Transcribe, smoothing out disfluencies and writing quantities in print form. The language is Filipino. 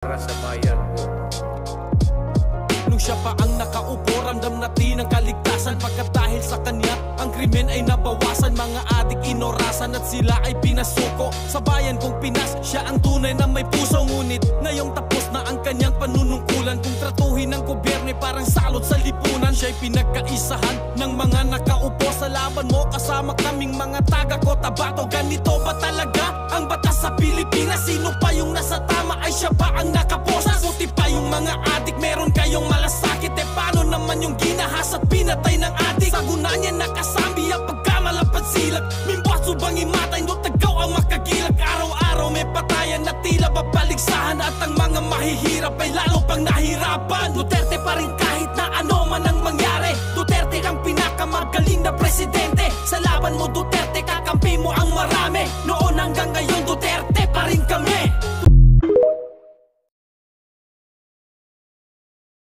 para sa bayan ko. Nung siya pa ang nakaupo, ramdam natin ang kaligtasan. Pagkat dahil sa kanya, ang krimen ay nabawasan. Mga adik inorasan at sila ay pinasuko. Sa bayan kong Pinas, siya ang tunay na may puso. Ngunit ngayong tapos na ang kanyang panunungkulan. Kung tratuhin ng gobyerno parang salot sa lipunan. Siya'y pinagkaisahan ng mga nakaupo. Sa laban mo kasama kaming mga taga Cotabato. Ganito ba talaga ang batas sa Pilipinas? Sino pa yung nasa tama ay siya pa ang nakaposa? Puti pa yung mga adik, meron kayong malasakit. Paano naman yung ginahas at pinatay ng adik? Sa guna niya nakasambi ang pagkamalapad silak. Mimbaso bang imatay, no tagaw ang makagilak. Araw-araw may patayan na tila babaligsahan. At ang mga mahihirap ay lalo pang nahirapan. Duterte pa rin kahit na ano man ang mangyari. Duterte ang pinakamagaling na presidente. Sa laban mo Duterte, kakampi mo ang marami.